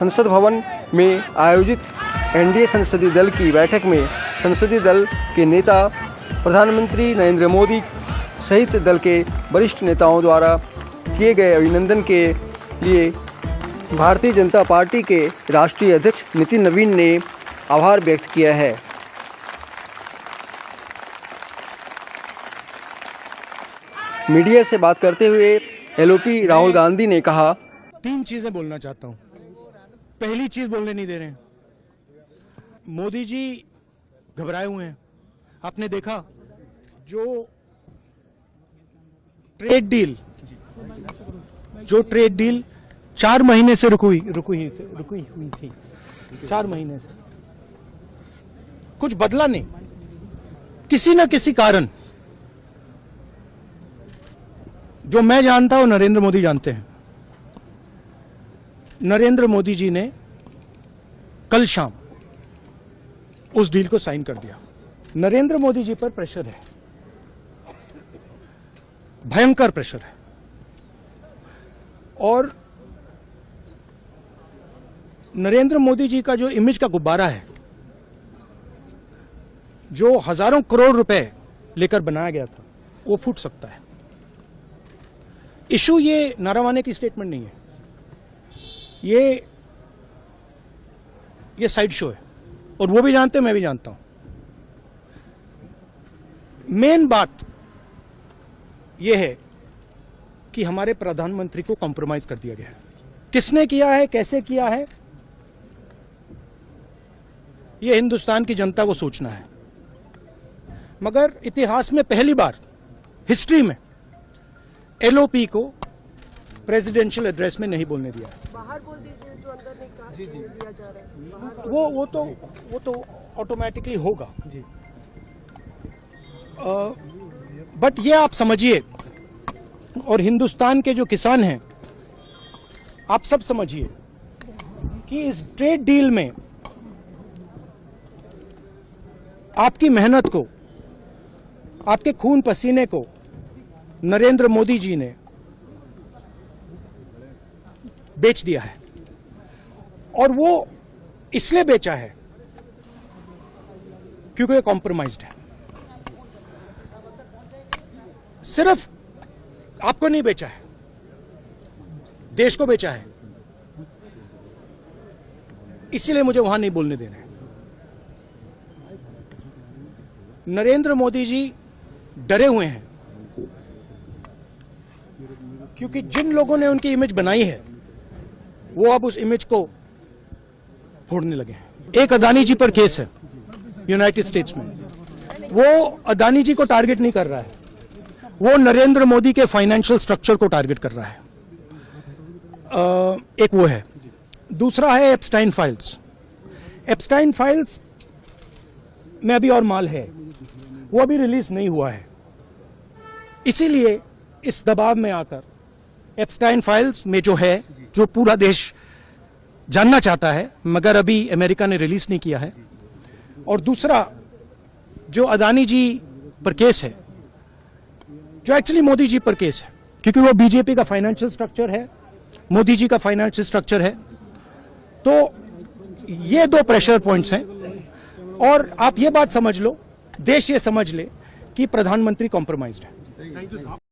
संसद भवन में आयोजित एनडीए संसदीय दल की बैठक में संसदीय दल के नेता प्रधानमंत्री नरेंद्र मोदी सहित दल के वरिष्ठ नेताओं द्वारा किए गए अभिनंदन के लिए भारतीय जनता पार्टी के राष्ट्रीय अध्यक्ष नितिन नवीन ने आभार व्यक्त किया है। मीडिया से बात करते हुए एलओपी राहुल गांधी ने कहा, 3 चीजें बोलना चाहता हूं। पहली चीज बोलने नहीं दे रहे हैं। मोदी जी घबराए हुए हैं। आपने देखा जो ट्रेड डील 4 महीने से रुकी हुई थी 4 महीने से कुछ बदला नहीं। किसी न किसी कारण जो मैं जानता हूं नरेंद्र मोदी जानते हैं। नरेंद्र मोदी जी ने कल शाम उस डील को साइन कर दिया। नरेंद्र मोदी जी पर प्रेशर है, भयंकर प्रेशर है, और नरेंद्र मोदी जी का जो इमेज का गुब्बारा है, जो हजारों करोड़ रुपए लेकर बनाया गया था, वो फूट सकता है। इशू ये नारावाने की स्टेटमेंट नहीं है, ये साइड शो है, और वो भी जानते हैं, मैं भी जानता हूं। मेन बात यह है कि हमारे प्रधानमंत्री को कॉम्प्रोमाइज कर दिया गया है। किसने किया है, कैसे किया है, यह हिंदुस्तान की जनता को सोचना है। मगर इतिहास में पहली बार हिस्ट्री में एलओपी को प्रेसिडेंशियल एड्रेस में नहीं बोलने दिया। बाहर बोल दीजिए, जो अंदर नहीं कहा दिया जा रहा है। वो तो ऑटोमेटिकली होगा जी। बट ये आप समझिए, और हिंदुस्तान के जो किसान हैं, आप सब समझिए कि इस ट्रेड डील में आपकी मेहनत को, आपके खून पसीने को नरेंद्र मोदी जी ने बेच दिया है। और वो इसलिए बेचा है क्योंकि ये कॉम्प्रोमाइज्ड है। सिर्फ आपको नहीं बेचा है, देश को बेचा है। इसीलिए मुझे वहां नहीं बोलने देना है। नरेंद्र मोदी जी डरे हुए हैं क्योंकि जिन लोगों ने उनकी इमेज बनाई है, वो अब उस इमेज को फोड़ने लगे हैं। एक अदानी जी पर केस है यूनाइटेड स्टेट्स में। वो अदानी जी को टारगेट नहीं कर रहा है, वो नरेंद्र मोदी के फाइनेंशियल स्ट्रक्चर को टारगेट कर रहा है। एक वो है। दूसरा है एप्स्टाइन फाइल्स। एप्स्टाइन फाइल्स में अभी और माल है, वो अभी रिलीज नहीं हुआ है। इसीलिए इस दबाव में आकर एप्स्टाइन फाइल्स में जो है, जो पूरा देश जानना चाहता है, मगर अभी अमेरिका ने रिलीज नहीं किया है। और दूसरा जो अदानी जी पर केस है, जो एक्चुअली मोदी जी पर केस है, क्योंकि वो बीजेपी का फाइनेंशियल स्ट्रक्चर है, मोदी जी का फाइनेंशियल स्ट्रक्चर है। तो ये 2 प्रेशर पॉइंट्स हैं। और आप ये बात समझ लो, देश ये समझ ले कि प्रधानमंत्री कॉम्प्रोमाइज्ड है।